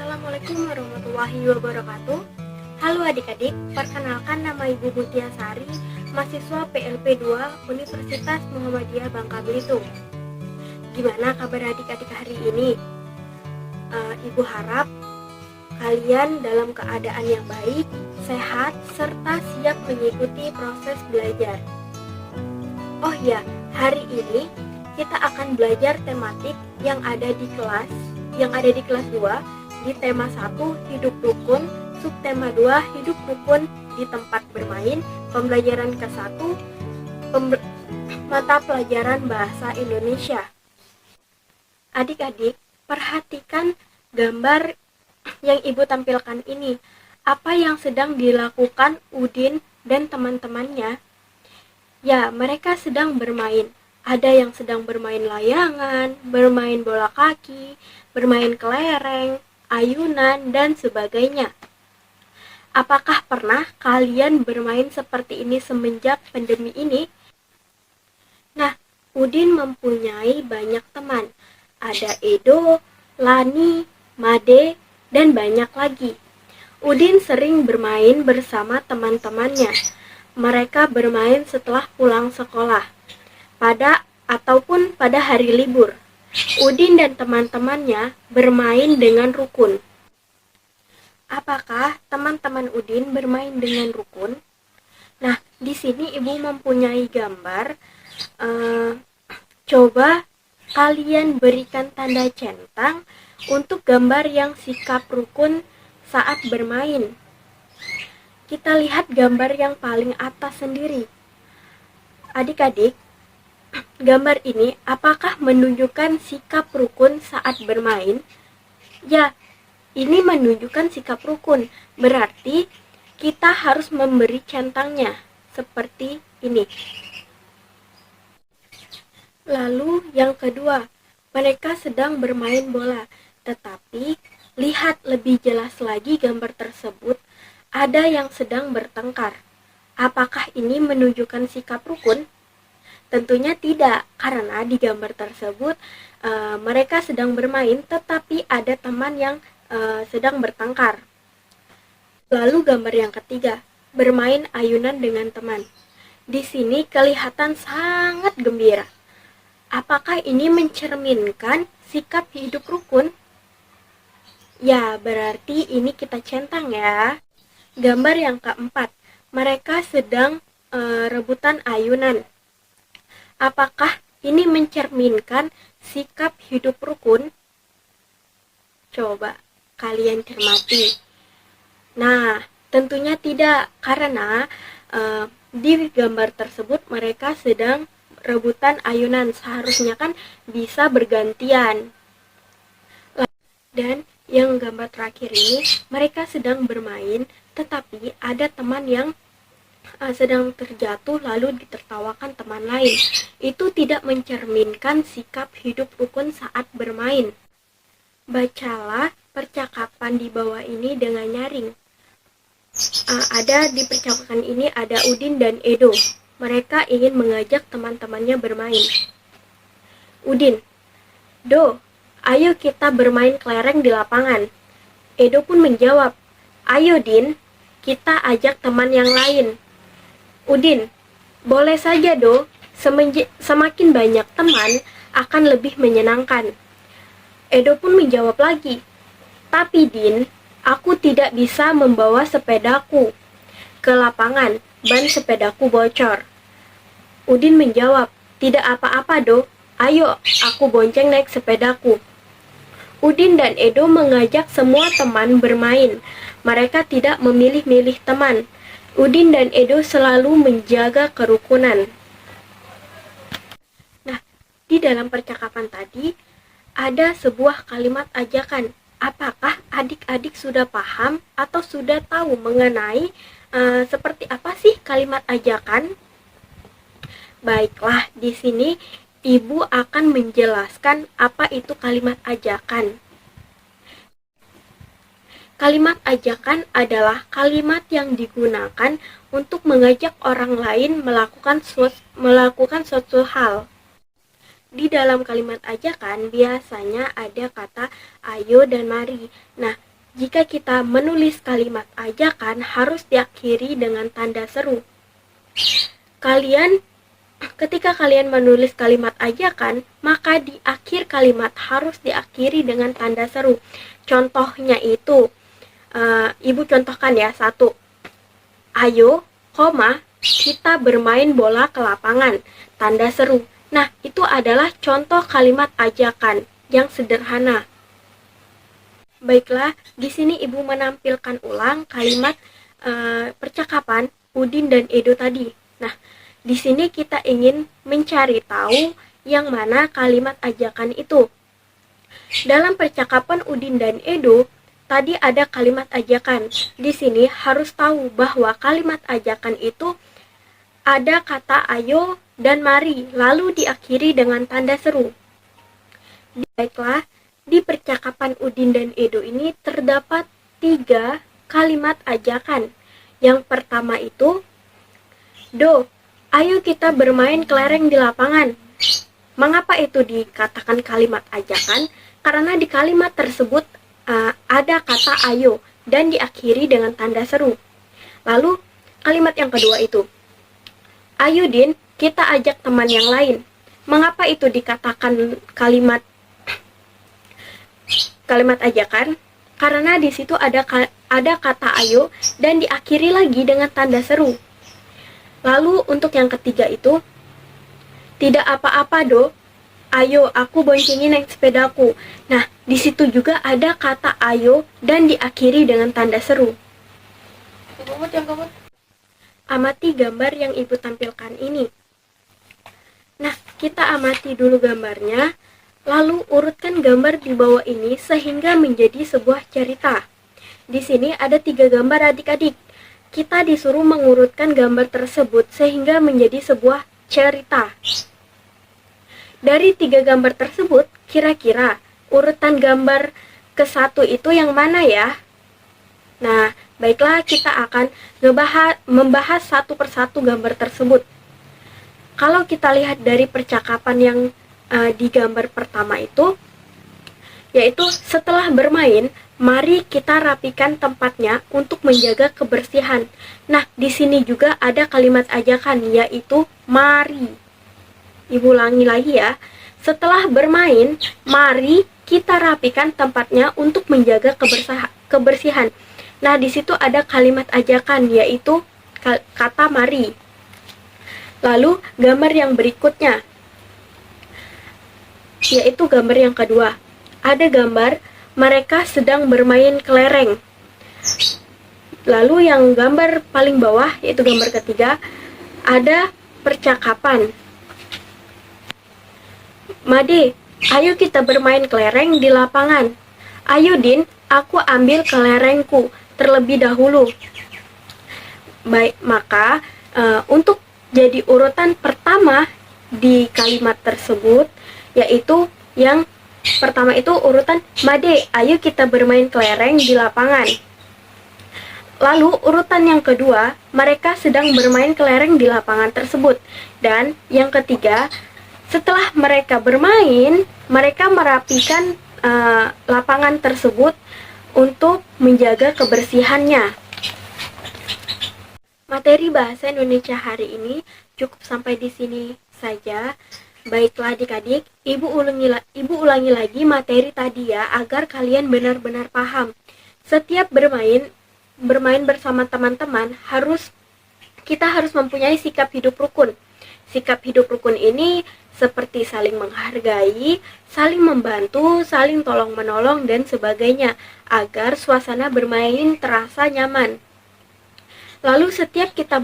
Assalamualaikum warahmatullahi wabarakatuh. Halo adik-adik, perkenalkan nama Ibu Mutia Sari, mahasiswa PLP 2 Universitas Muhammadiyah Bangka Belitung. Gimana kabar adik-adik hari ini? Ibu harap kalian dalam keadaan yang baik, sehat, serta siap mengikuti proses belajar. Oh ya, hari ini kita akan belajar tematik yang ada di kelas 2 di tema 1 hidup rukun, subtema 2 hidup rukun di tempat bermain, pembelajaran ke-1 mata pelajaran bahasa Indonesia. Adik-adik, perhatikan gambar yang Ibu tampilkan ini. Apa yang sedang dilakukan Udin dan teman-temannya? Ya, mereka sedang bermain. Ada yang sedang bermain layangan, bermain bola kaki, bermain kelereng, ayunan, dan sebagainya. Apakah pernah kalian bermain seperti ini semenjak pandemi ini? Nah, Udin mempunyai banyak teman. Ada Edo, Lani, Made, dan banyak lagi. Udin sering bermain bersama teman-temannya. Mereka bermain setelah pulang sekolah, pada hari libur. Udin dan teman-temannya bermain dengan rukun. Apakah teman-teman Udin bermain dengan rukun? Nah, di sini Ibu mempunyai gambar. Coba kalian berikan tanda centang untuk gambar yang sikap rukun saat bermain. Kita lihat gambar yang paling atas sendiri. Adik-adik, gambar ini apakah menunjukkan sikap rukun saat bermain? Ya, ini menunjukkan sikap rukun. Berarti kita harus memberi centangnya seperti ini. Lalu yang kedua, mereka sedang bermain bola. Tetapi lihat lebih jelas lagi gambar tersebut, ada yang sedang bertengkar. Apakah ini menunjukkan sikap rukun? Tentunya tidak, karena di gambar tersebut mereka sedang bermain, tetapi ada teman yang sedang bertengkar. Lalu gambar yang ketiga, bermain ayunan dengan teman. Di sini kelihatan sangat gembira. Apakah ini mencerminkan sikap hidup rukun? Ya, berarti ini kita centang ya. Gambar yang keempat, mereka sedang rebutan ayunan. Apakah ini mencerminkan sikap hidup rukun? Coba kalian cermati. Nah, tentunya tidak, karena di gambar tersebut mereka sedang rebutan ayunan. Seharusnya kan bisa bergantian. Dan yang gambar terakhir ini, mereka sedang bermain, tetapi ada teman yang sedang terjatuh lalu ditertawakan teman lain. Itu tidak mencerminkan sikap hidup rukun saat bermain. Bacalah percakapan di bawah ini dengan nyaring. Di percakapan ini ada Udin dan Edo. Mereka ingin mengajak teman-temannya bermain. Udin, "Do, ayo kita bermain kelereng di lapangan." Edo pun menjawab, "Ayo Din, kita ajak teman yang lain." Udin, "Boleh saja Do, semakin banyak teman akan lebih menyenangkan." Edo pun menjawab lagi, "Tapi Din, aku tidak bisa membawa sepedaku ke lapangan, ban sepedaku bocor." Udin menjawab, "Tidak apa-apa Do, ayo aku bonceng naik sepedaku." Udin dan Edo mengajak semua teman bermain. Mereka tidak memilih-milih teman. Udin dan Edo selalu menjaga kerukunan. Nah, di dalam percakapan tadi ada sebuah kalimat ajakan. Apakah adik-adik sudah paham atau sudah tahu mengenai seperti apa sih kalimat ajakan? Baiklah, di sini Ibu akan menjelaskan apa itu kalimat ajakan. Kalimat ajakan adalah kalimat yang digunakan untuk mengajak orang lain melakukan suatu hal. Di dalam kalimat ajakan biasanya ada kata ayo dan mari. Nah, jika kita menulis kalimat ajakan harus diakhiri dengan tanda seru. Ketika kalian menulis kalimat ajakan, maka di akhir kalimat harus diakhiri dengan tanda seru. Contohnya itu, Ibu contohkan ya, 1. Ayo, kita bermain bola ke lapangan, tanda seru. Nah, itu adalah contoh kalimat ajakan yang sederhana. Baiklah, di sini Ibu menampilkan ulang kalimat percakapan Udin dan Edo tadi. Nah, di sini kita ingin mencari tahu yang mana kalimat ajakan itu. Dalam percakapan Udin dan Edo, tadi ada kalimat ajakan. Di sini harus tahu bahwa kalimat ajakan itu ada kata ayo dan mari, lalu diakhiri dengan tanda seru. Baiklah, di percakapan Udin dan Edo ini terdapat 3 kalimat ajakan. Yang pertama itu, Do, ayo kita bermain kelereng di lapangan. Mengapa itu dikatakan kalimat ajakan? Karena di kalimat tersebut ada kata ayo dan diakhiri dengan tanda seru. Lalu kalimat yang kedua itu, ayo Din, kita ajak teman yang lain. Mengapa itu dikatakan kalimat ajakan? Karena di situ ada kata ayo dan diakhiri lagi dengan tanda seru. Lalu untuk yang ketiga itu, tidak apa-apa Do, ayo aku boncengin naik sepedaku. Nah, di situ juga ada kata ayo dan diakhiri dengan tanda seru. Amati gambar yang Ibu tampilkan ini. Nah, kita amati dulu gambarnya, lalu urutkan gambar di bawah ini sehingga menjadi sebuah cerita. Di sini ada 3 gambar adik-adik. Kita disuruh mengurutkan gambar tersebut sehingga menjadi sebuah cerita. Dari 3 gambar tersebut, kira-kira urutan gambar ke-1 itu yang mana ya? Nah, baiklah, kita akan membahas satu persatu gambar tersebut. Kalau kita lihat dari percakapan yang di gambar pertama itu, yaitu setelah bermain, mari kita rapikan tempatnya untuk menjaga kebersihan. Nah, di sini juga ada kalimat ajakan, yaitu mari. Ibu ulangi lagi ya. Setelah bermain, mari kita rapikan tempatnya untuk menjaga kebersihan. Nah, di situ ada kalimat ajakan, yaitu kata mari. Lalu, gambar yang berikutnya, yaitu gambar yang kedua. Ada gambar mereka sedang bermain kelereng. Lalu yang gambar paling bawah, yaitu gambar ketiga, ada percakapan. Made, ayo kita bermain kelereng di lapangan. Ayo Din, aku ambil kelerengku terlebih dahulu. Baik, maka untuk jadi urutan pertama di kalimat tersebut, yaitu yang pertama itu urutan Made, ayo kita bermain kelereng di lapangan. Lalu urutan yang kedua, mereka sedang bermain kelereng di lapangan tersebut. Dan yang ketiga, setelah mereka bermain, mereka merapikan lapangan tersebut untuk menjaga kebersihannya. Materi bahasa Indonesia hari ini cukup sampai di sini saja. Baiklah adik-adik, ibu ulangi lagi materi tadi ya, agar kalian benar-benar paham. Setiap bermain bersama teman-teman, kita harus mempunyai sikap hidup rukun. Sikap hidup rukun ini seperti saling menghargai, saling membantu, saling tolong-menolong, dan sebagainya, agar suasana bermain terasa nyaman. Lalu setiap kita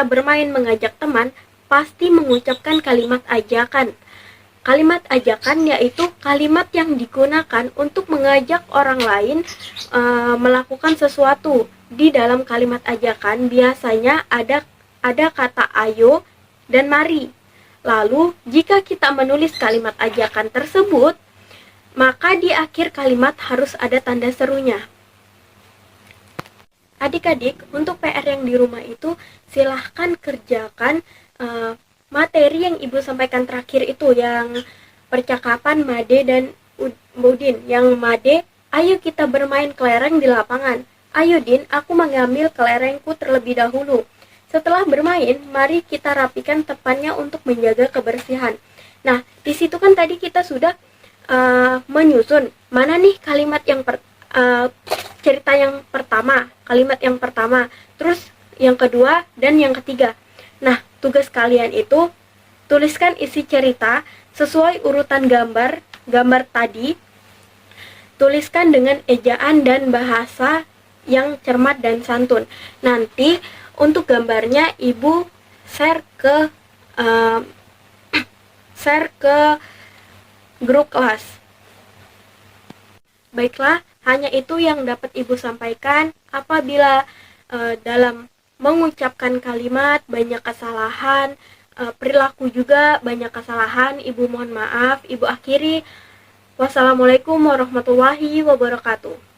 bermain mengajak teman, pasti mengucapkan kalimat ajakan. Kalimat ajakan yaitu kalimat yang digunakan untuk mengajak orang lain melakukan sesuatu. Di dalam kalimat ajakan biasanya ada kata ayo dan mari. Lalu jika kita menulis kalimat ajakan tersebut, maka di akhir kalimat harus ada tanda serunya. Adik-adik, untuk PR yang di rumah itu silahkan kerjakan materi yang Ibu sampaikan terakhir itu, yang percakapan Made dan Udin. Yang Made Ayo kita bermain kelereng di lapangan. Ayo Din, aku mengambil kelerengku terlebih dahulu. Setelah bermain, mari kita rapikan tepannya untuk menjaga kebersihan. Nah, di situ kan tadi kita sudah menyusun. Mana nih kalimat yang cerita yang pertama, kalimat yang pertama, terus yang kedua dan yang ketiga. Nah, tugas kalian itu tuliskan isi cerita sesuai urutan gambar tadi. Tuliskan dengan ejaan dan bahasa yang cermat dan santun. Nanti untuk gambarnya Ibu share ke grup kelas. Baiklah, hanya itu yang dapat Ibu sampaikan. Apabila dalam mengucapkan kalimat banyak kesalahan, perilaku juga banyak kesalahan, Ibu mohon maaf. Ibu akhiri. Wassalamualaikum warahmatullahi wabarakatuh.